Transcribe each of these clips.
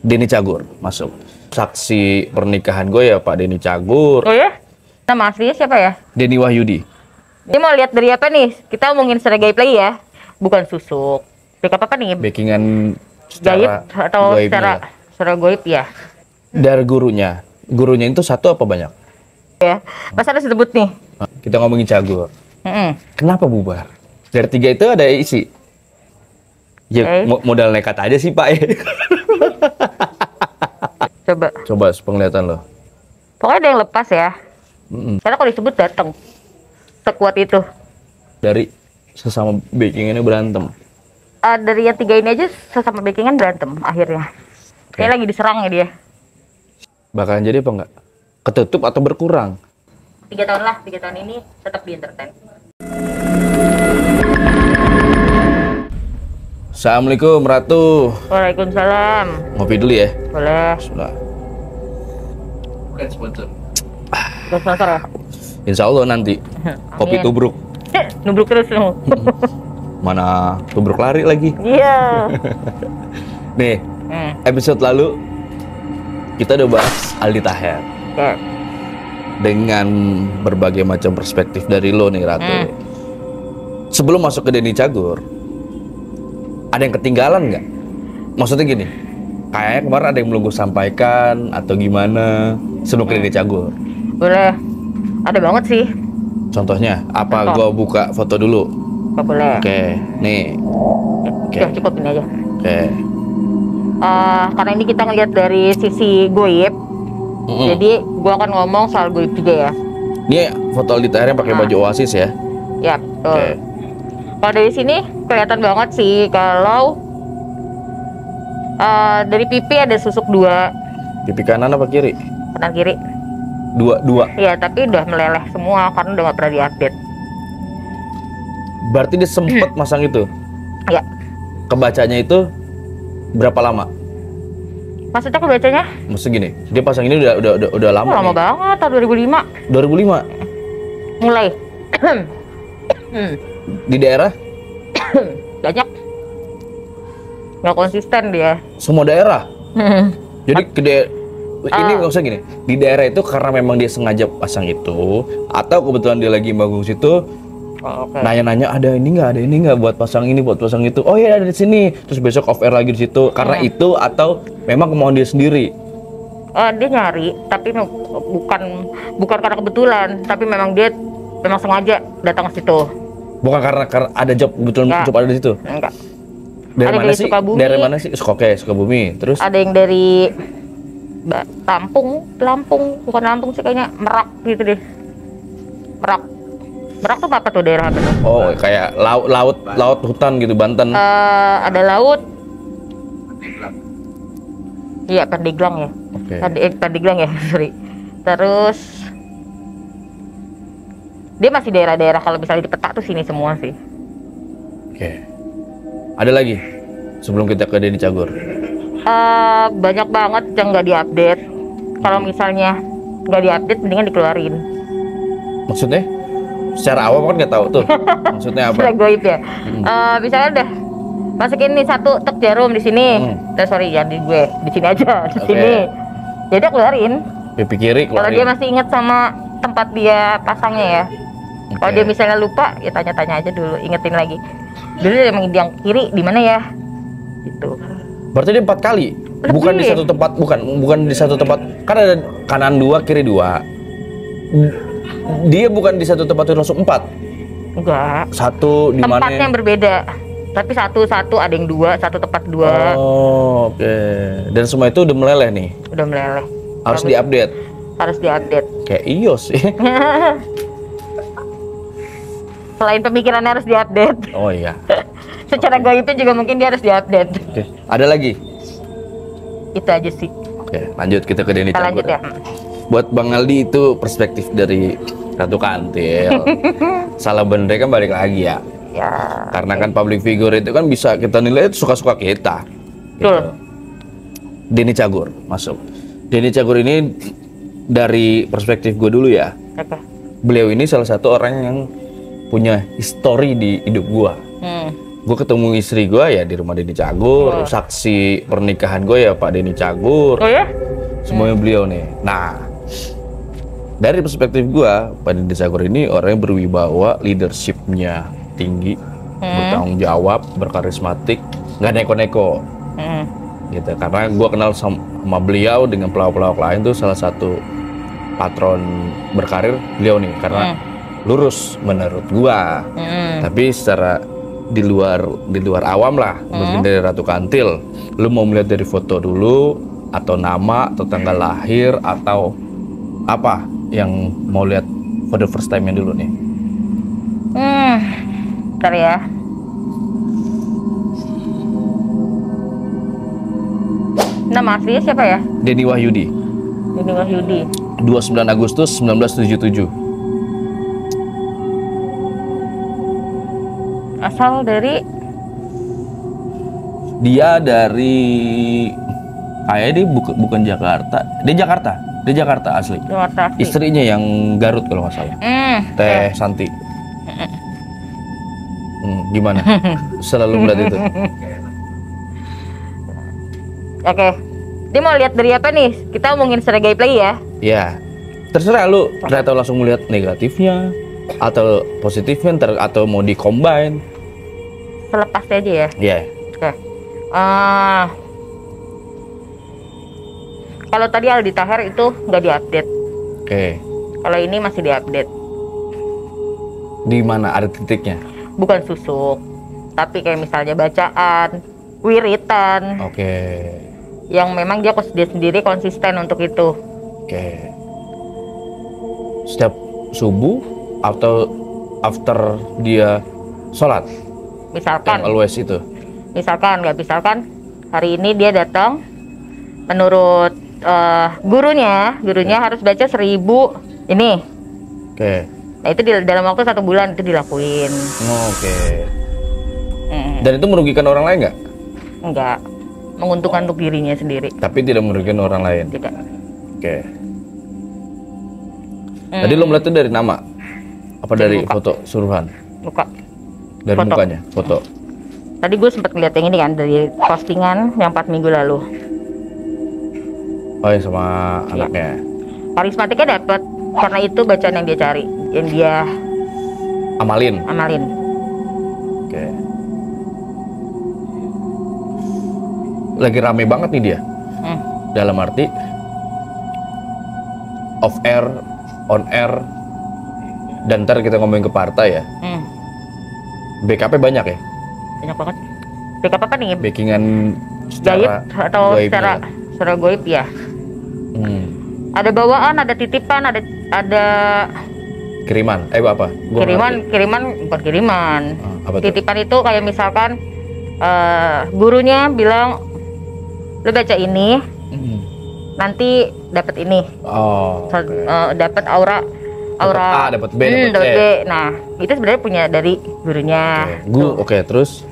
Denny Cagur masuk. Saksi pernikahan gue ya Pak Denny Cagur. Oh ya? Nama aslinya siapa ya? Denny Wahyudi. Dia mau lihat dari apa nih? Kita ngomongin secara gaib lagi ya. Bukan susuk. Baik apa nih? Backingan Gaib secara atau gaibnya. secara gaib ya? Dari gurunya. Gurunya itu satu apa banyak? Ya. Masa ada disebut nih? Kita ngomongin Cagur. Kenapa bubar? Dari 3 itu ada isi. Ya modal nekat aja sih Pak. Coba penglihatan lo. Pokoknya ada yang lepas ya. Karena kalau disebut datang. Sekuat itu. Dari sesama backingannya berantem. Dari yang 3 ini aja sesama backingan berantem akhirnya. Kayak lagi diserang ya dia. Bakalan jadi apa enggak? Ketutup atau berkurang? 3 tahun lah, 3 tahun ini tetap di entertain. Assalamualaikum Ratu. Waalaikumsalam. Ngopi dulu ya. Boleh. Bismillah. Bukan sponsor ya? Insya Allah nanti kopi tubruk. Nubruk terus lu. Mana tubruk lari lagi. Iya. Nih, episode lalu kita udah bahas Aldi Taher. Dengan berbagai macam perspektif dari lo nih Ratu. Sebelum masuk ke Denny Cagur, ada yang ketinggalan nggak? Maksudnya gini, kayaknya kemarin ada yang belum gue sampaikan atau gimana sebelum ke Denny Cagur. Boleh. Ada banget sih. Contohnya, apa gue buka foto dulu? Gak boleh. Oke, nih. Oke. Cukup ini aja. Oke. Karena ini kita ngeliat dari sisi goib, jadi gue akan ngomong soal goib juga ya. Ini foto Aldi Taher yang pakai baju Oasis ya? Ya, betul. Kalau dari sini kelihatan banget sih kalau dari pipi ada susuk 2. Pipi kanan apa kiri? Kanan kiri. Dua. Iya, tapi udah meleleh semua karena udah gak pernah diupdate. Berarti dia sempet masang itu? Ya. Kebacanya itu berapa lama? Maksudnya kebacanya? Maksudnya gini, dia pasang ini udah lama. Lama banget, tahun 2005. 2005? Mulai. Di daerah? Banyak. Nggak konsisten dia. Semua daerah? Jadi ini maksudnya gini, di daerah itu karena memang dia sengaja pasang itu, atau kebetulan dia lagi bagus itu, nanya-nanya ada ini nggak buat pasang ini, buat pasang itu. Oh iya ada di sini. Terus besok off air lagi di situ. Karena itu atau memang kemauan dia sendiri? Dia nyari, tapi bukan karena kebetulan, tapi memang dia memang sengaja datang ke situ. Bukan karena ada job kebetulan job ada di situ. Enggak. Dari ada mana dari sih? Sukabumi. Dari mana sih? Sukabumi. Terus ada yang dari Lampung, bukan Lampung sih kayaknya, Merak gitu deh. Merak tuh apa tuh daerah apa tuh? Oh, kayak laut hutan gitu, Banten. Ada laut. Iya, Pandeglang ya. Oke. Pandeglang ya, sorry. Terus dia masih daerah-daerah, kalau misalnya di peta tuh sini semua sih. Oke. Ada lagi sebelum kita ke Denny Cagur? Banyak banget yang nggak diupdate. Kalau misalnya nggak diupdate, mendingan dikeluarin. Maksudnya? Secara awam kan nggak tahu tuh. Maksudnya apa? Secara goib ya. Misalnya udah masukin nih 1 tek jarum di sini. Sorry ya di sini aja, di sini. Jadi keluarin. Pipi kiri keluarin. Kalau dia masih ingat sama tempat dia pasangnya ya. Kalau dia misalnya lupa, ya tanya-tanya aja dulu, ingetin lagi. Dulu emang yang kiri di mana ya? Gitu. Berarti dia 4 kali. Bukan di satu tempat, bukan di satu tempat. Kan ada kanan 2, kiri 2. Dia bukan di satu tempat itu langsung 4. Enggak. Satu di mana? Tempatnya yang berbeda. Tapi satu ada yang 2, satu tempat 2. Oh, oke. Dan semua itu udah meleleh nih. Udah meleleh. Harus diupdate. Harus diupdate. Kayak iOS sih. Selain pemikirannya harus diupdate. Oh iya. Secara gaibnya juga mungkin dia harus diupdate. Oke. Ada lagi? Itu aja sih. Oke, lanjut kita ke Denny Cagur. Lanjut ya. Buat Bang Aldi itu perspektif dari Ratu Kantil. Salah bener kan balik lagi ya. Ya. Karena kan public figure itu kan bisa kita nilai itu suka-suka kita. Gitu. Denny Cagur masuk. Denny Cagur ini dari perspektif gue dulu ya. Beliau ini salah satu orang yang punya histori di hidup gue. gue ketemu istri gue ya di rumah Denny Cagur, saksi pernikahan gue ya Pak Denny Cagur. Oh ya? Semuanya beliau nih. Nah, dari perspektif gue, Pak Denny Cagur ini orang yang berwibawa, leadershipnya tinggi, bertanggung jawab, berkarismatik, nggak neko-neko. Gitu. Karena gue kenal sama beliau dengan pelawak-pelawak lain tuh salah satu patron berkarir beliau nih, karena lurus menurut gue. Tapi secara di luar awam lah, mungkin dari Ratu Kantil, lu mau melihat dari foto dulu atau nama atau tanggal lahir atau apa yang mau lihat for the first time-nya dulu nih? Bentar ya. Nama aslinya siapa ya? Denny Wahyudi. Denny Wahyudi. 29 Agustus 1977. Asal dari Dia dari kayak dia bukan Jakarta. Dia Jakarta asli. Jakarta. Istrinya yang Garut kalau nggak salah. Teh Santi. Gimana? Selalu melihat itu. Oke. Dia mau lihat dari apa nih? Kita omongin secara gaib lagi ya. Ya, terserah lu. Ternyata langsung melihat negatifnya atau positifnya, atau mau di-combine. Selepas aja ya. Iya. Oke. Kalau tadi Aldi Taher itu nggak diupdate. Oke. Kalau ini masih diupdate. Di mana ada titiknya? Bukan susuk, tapi kayak misalnya bacaan, wiritan, Oke. yang memang dia sendiri konsisten untuk itu. Oke. Setiap subuh atau after dia sholat? Misalkan, Yang always itu? misalkan hari ini dia datang, menurut gurunya harus baca 1000 ini. Oke. Nah itu dalam waktu 1 bulan itu dilakuin. Oke. Dan itu merugikan orang lain nggak? Enggak, menguntungkan untuk dirinya sendiri. Tapi tidak merugikan orang lain. Tidak. Oke. Tadi lo melihat itu dari nama? Apa dari muka. foto suruhan? Muka. Dari Foto. mukanya? Foto. Tadi gue sempat ngeliat yang ini kan dari postingan yang 4 minggu lalu. Oh ya, sama anaknya. Karismatiknya dapat karena itu bacaan yang dia cari, yang dia Amalin. Oke. Lagi rame banget nih dia. Dalam arti off air, on air, dan ntar kita ngomongin ke partai ya. BKP banyak ya? Banyak banget. Backup apa nih? Backingan Gaib secara atau gaibnya. secara goib ya? Ada bawaan, ada titipan, ada Kiriman? Apa? Gua kiriman bukan kiriman. Apa tuh? Titipan itu kayak misalkan gurunya bilang lu baca ini, nanti dapat ini. Oh. Dapat aura A, dapat B, dapat dapat C. B. Nah, itu sebenarnya punya dari gurunya. Oke, terus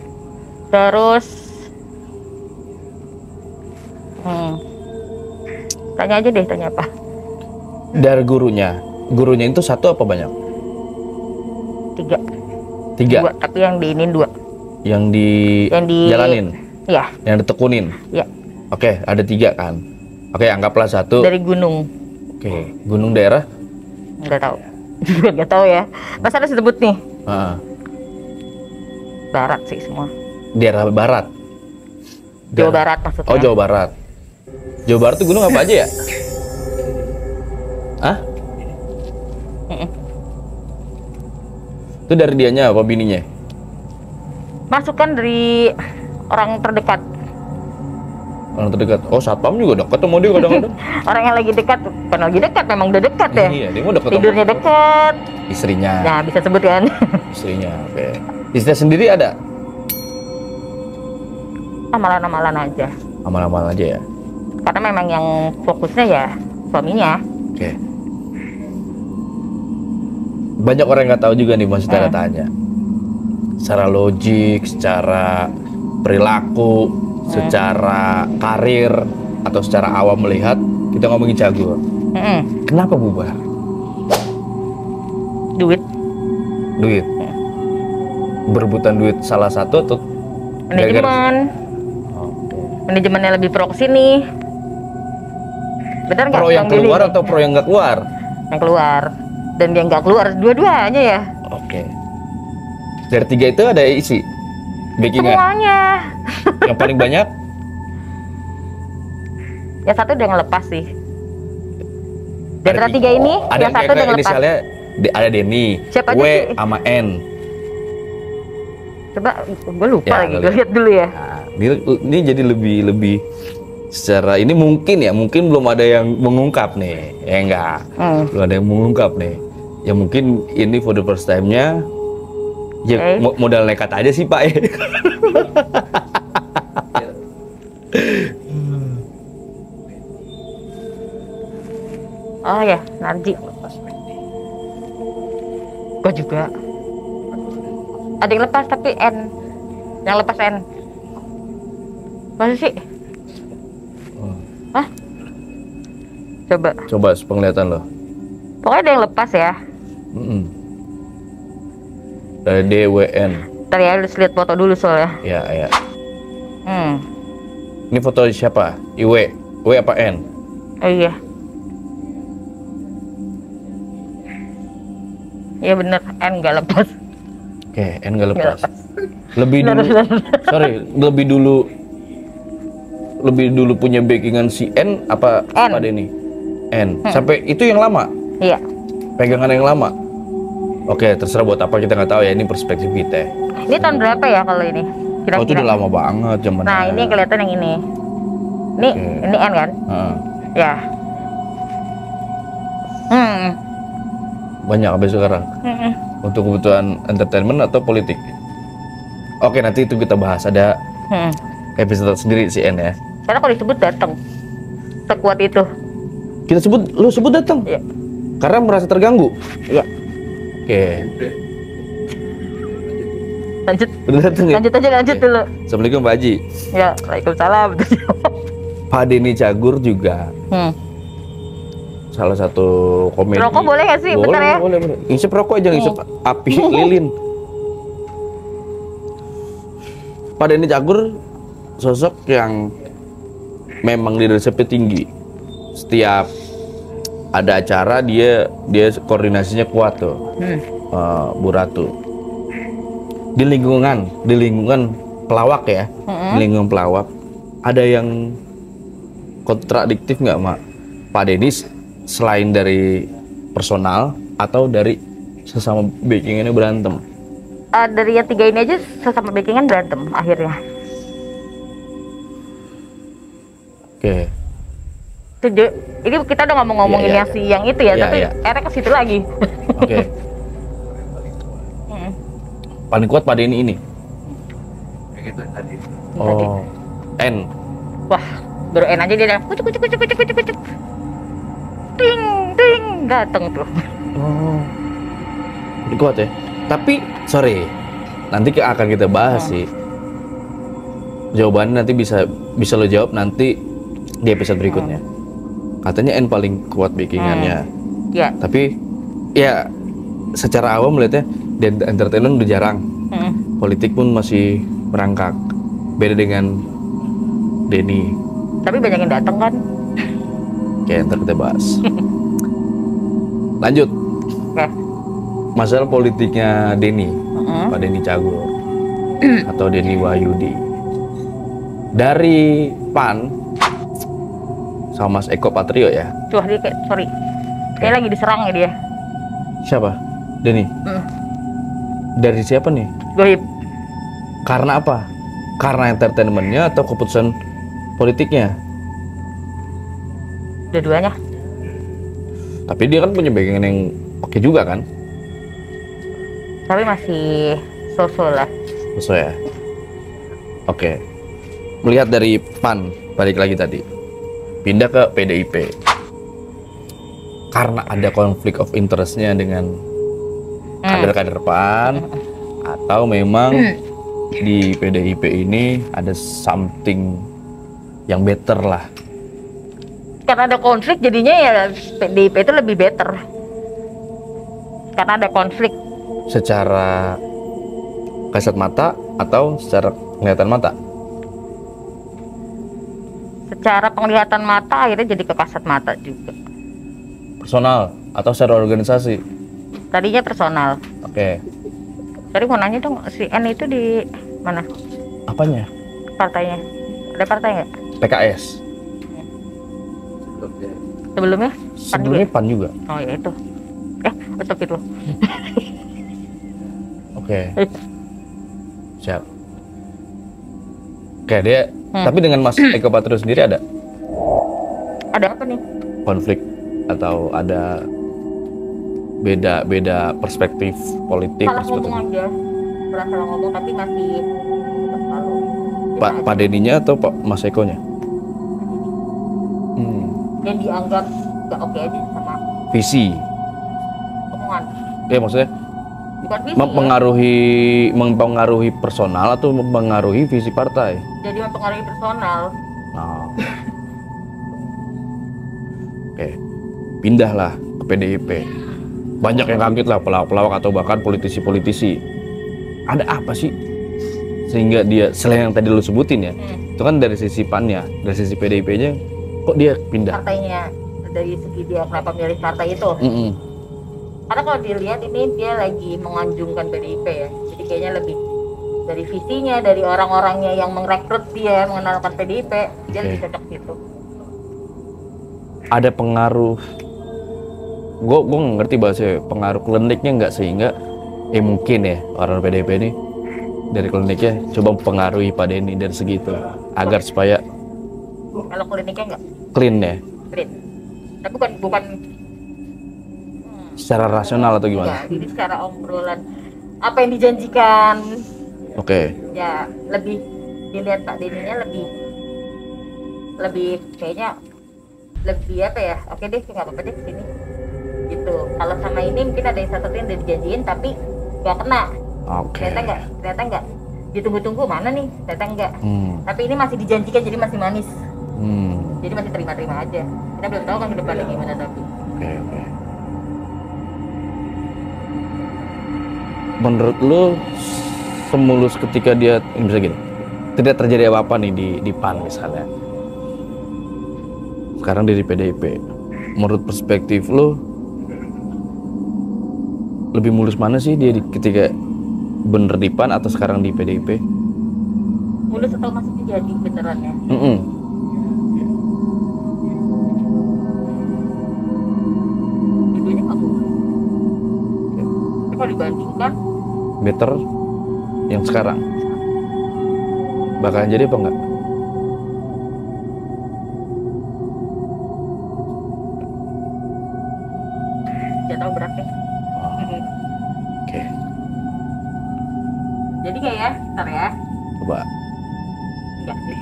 tanya aja deh, tanya apa? dari gurunya itu satu apa banyak? 3. 3. 2, tapi yang diinin 2. Yang dijalanin, Ya, yang ditekunin. ya. Oke, ada 3 kan? Oke, anggaplah 1. Dari gunung. Oke, gunung daerah. Nggak tahu. Nggak tahu ya. Masa ada disebut nih? Barat sih semua. Daerah barat. Jawa Barat maksudnya. Oh, Jawa Barat. Jawa Barat tuh gunung apa aja ya? Hah? Itu dari dianya apa bininya? Masukan dari orang terdekat. Orang terdekat. Oh, satpam juga dekat sama dia kadang-kadang. Orang yang lagi dekat, bukan lagi dekat, memang udah dekat ya. Iya, dia mau dekat. Tidurnya dekat. Istrinya. Nah, bisa sebut kan? Istrinya. Oke. Istrinya sendiri ada? Amalan-amalan aja. Amal-amal aja ya. Karena memang yang fokusnya ya suaminya. Oke. Banyak orang yang nggak tahu juga nih, masih tanda tanya. Secara logik, secara perilaku, secara karir, atau secara awam melihat, kita ngomongin Cagur. Kenapa bubar? Duit. Duit. berebutan duit salah satu atau Manajemen. Manajemennya lebih pro ke sini. Benar nggak? pro yang Bang Denny? keluar atau pro yang nggak keluar? Yang keluar. Dan yang nggak keluar dua-duanya ya. Oke. Dari 3 itu ada isi backingnya. Semuanya. Yang paling banyak Yang satu udah ngelepas sih. Di antara ada 3 ini, ada yang satu udah ngelepas. inisialnya ada Denny, Siapa aja W sih? sama N. Coba, gue lupa Ya, lagi. lu Gue lihat dulu ya. Nah, ini jadi lebih secara ini mungkin belum ada yang mengungkap nih, ya enggak? Belum ada yang mengungkap nih. Ya mungkin ini for the first time-nya. Ya modal nekat aja sih Pak ya. Oh ya, Narji. Gue juga. Ada yang lepas tapi N. Yang lepas N. Masa sih? Hah? Coba Penglihatan lo. pokoknya ada yang lepas ya. Dari DWN. Ntar ya, harus lihat foto dulu soalnya. Ya. Ini foto siapa? IW. W apa N? Oh iya. Iya bener, N nggak lepas. Oke, N nggak lepas. lepas. Lebih dulu punya backingan si N apa Denny? N. Sampai itu yang lama. Iya. Pegangan yang lama. Oke, terserah buat apa kita nggak tahu ya, ini perspektif kita. Ini tahun berapa ya kalau ini? Oh, itu udah lama banget zaman. Nah, ini kelihatan yang ini. Ini N kan? Ya. Banyak habis sekarang. Untuk kebutuhan entertainment atau politik. Oke, nanti itu kita bahas, ada episode sendiri si N ya. Karena kalau disebut datang sekuat itu. Lu sebut datang? Iya. Karena merasa terganggu. Iya. Oke. Lanjut. Udah datang ya? Lanjut dulu. Assalamualaikum Pak Haji. Ya, waalaikumsalam. Pak Denny Cagur juga salah satu komedi. Rokok boleh nggak sih? Bentar ya. Boleh. Ngisep rokok aja, ngisep api lilin. Pak Denny Cagur sosok yang memang leadership-nya tinggi. Setiap ada acara dia koordinasinya kuat tuh. Bu Ratu. Di lingkungan pelawak ya. Di lingkungan pelawak ada yang kontradiktif nggak, Mak? Pak Denny selain dari personal atau dari sesama backing ini berantem? Dari yang 3 ini aja sesama backingan berantem akhirnya. Oke. Ini kita udah ngomongin Iya. yang si yang itu ya, tapi akhirnya ke situ lagi. Oke. Paling kuat Pak Denny ini. Oh. N. Wah, baru N aja dia udah kucuk. Ting, dateng tuh. Oh. Ini kuat ya. Tapi sorry, nanti akan kita bahas sih. Jawabannya nanti bisa lo jawab nanti di episode berikutnya. Katanya N paling kuat backingannya. Ya. Tapi ya secara awam melihatnya dan entertainment udah jarang. Politik pun masih merangkak. Beda dengan Denny. Tapi banyak yang datang kan? Oke, ntar kita bahas. Lanjut. Oke. Masalah politiknya Denny, Pak Denny Cagur atau Denny Wahyudi. Dari PAN sama Mas Eko Patrio ya. Wah, dia kayak sorry. Dia lagi diserang ya dia. Siapa? Denny. Dari siapa nih? Goib. Karena apa? Karena entertainmentnya atau keputusan politiknya? Dua-duanya. Tapi dia kan punya backingan yang oke juga kan? Tapi masih so-so lah. So ya. Oke. Melihat dari PAN, balik lagi tadi. Pindah ke PDIP. Karena ada konflik of interest-nya dengan kader-kader PAN atau memang di PDIP ini ada something yang better lah. Karena ada konflik jadinya ya PDIP itu lebih better. Karena ada konflik. Secara kasat mata atau secara kelihatan mata? Secara penglihatan mata akhirnya jadi ke kasat mata juga. Personal atau secara organisasi? Tadinya personal. Oke. Tadi mau nanya dong, si N itu di mana Apanya? partainya? Ada partai nggak? PKS. Sebelumnya? Sebelumnya PAN juga. Oh ya itu. Astagfirullah. Oke. Siap. Oke, dia tapi dengan Mas Eko Patrio sendiri ada Ada apa nih? konflik atau ada beda perspektif politik Salah seperti ngomong aja. Pernah salah ngomong tapi masih lalu. Pak Deninya atau Pak Mas Ekonya? Yang dianggap nggak oke aja sama Visi. omongan. Ya maksudnya Bukan visi mempengaruhi personal atau mempengaruhi visi partai? ya. Jadi mempengaruhi personal. Nah. Oke. Pindahlah ke PDIP. Banyak yang kaget lah pelawak-pelawak atau bahkan politisi-politisi. Ada apa sih sehingga dia selain yang tadi lu sebutin ya? Itu kan dari sisi PAN-nya, dari sisi PDIP-nya kok dia pindah? Partainya dari segi dia kenapa milih partai itu? Karena kalau dilihat ini dia lagi menganjungkan PDIP ya. Jadi kayaknya lebih dari visinya, dari orang-orangnya yang merekrut dia mengenalkan PDIP, dia lebih cocok situ. Ada pengaruh, gue nggak ngerti bahasa pengaruh kliniknya nggak sehingga mungkin ya orang PDIP ini dari kliniknya coba mempengaruhi Pak Denny dari segitu agar supaya Kalau kliniknya nggak clean ya, clean. Tapi bukan secara rasional atau gimana? ya, jadi secara obrolan apa yang dijanjikan. Oke. Ya lebih dilihat Pak Denny-nya lebih kayaknya lebih apa ya, oke deh nggak apa-apa deh sini gitu. Kalau sama ini mungkin ada yang satu yang udah dijanjiin tapi nggak kena. Oke. Ternyata nggak ditunggu-tunggu mana nih, ternyata nggak. Tapi ini masih dijanjikan jadi masih manis. Jadi masih terima-terima aja. Kita belum tahu kan ke depannya gimana tapi. Oke. Menurut lu semulus ketika dia bisa gini, tidak terjadi apa-apa nih di PAN misalnya, sekarang dia di PDIP, menurut perspektif lu lebih mulus mana sih dia ketika bener di PAN atau sekarang di PDIP? Mulus atau masih jadi benerannya? Ibunya nggak mulus. Tapi kalau dibandingkan Better yang sekarang bakalan jadi apa enggak? nggak tahu beratnya. Oke. Jadi kayak ntar ya. Coba. Enggak sih.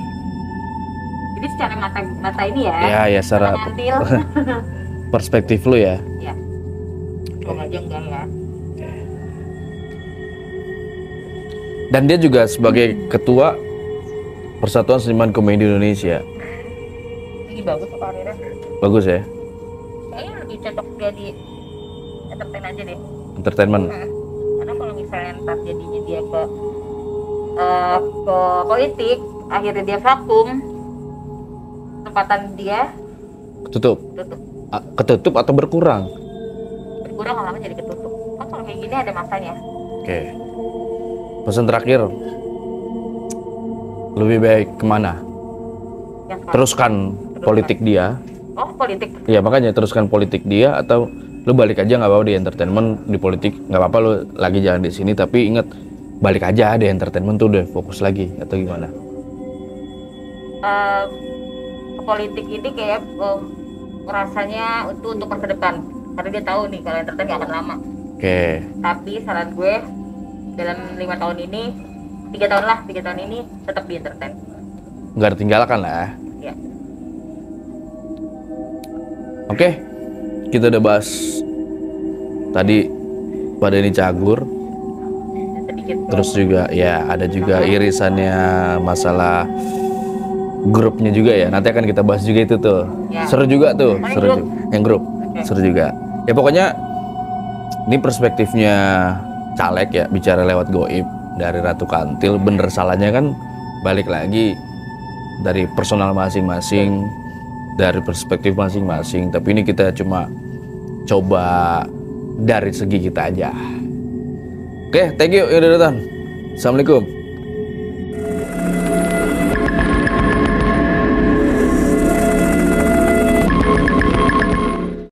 Jadi secara mata ini ya. Ya secara mata ngantil. perspektif lu ya. Ya. Semoga aja enggak ya. Dan dia juga sebagai ketua Persatuan Seniman Komedi Indonesia. Ini bagus apa karirnya? Bagus ya. Kayaknya lebih cocok jadi entertain aja deh. Entertainment. Karena kalau misalnya ntar jadinya dia ke politik, akhirnya dia vakum, kesempatan dia Ketutup. Ketutup atau berkurang? Berkurang lama jadi ketutup. Kan kalau kayak gini ada masanya. Oke. Pesan terakhir, lebih baik kemana? Teruskan politik dia. Oh, politik. Iya makanya teruskan politik dia atau lu balik aja nggak apa-apa di entertainment, di politik nggak apa-apa lu lagi jalan di sini tapi inget balik aja di entertainment tuh udah fokus lagi atau gimana? Politik ini kayak rasanya untuk masa depan karena dia tahu nih kalau entertain nggak akan lama. Oke. Tapi saran gue dalam 5 tahun ini 3 tahun ini tetap di entertain. Nggak ditinggalkan lah. Ya. Oke, kita udah bahas tadi Pak Denny Cagur. Sedikit. Terus juga ya ada juga irisannya masalah grupnya juga ya. Nanti akan kita bahas juga itu tuh. Ya. Seru juga tuh, Grup. Yang grup. Okay. Seru juga. Ya pokoknya ini perspektifnya caleg ya, bicara lewat goib. dari Ratu Kantil. Bener salahnya kan balik lagi dari personal masing-masing, dari perspektif masing-masing. Tapi ini kita cuma coba dari segi kita aja. Oke, thank you ya Datan. Assalamualaikum.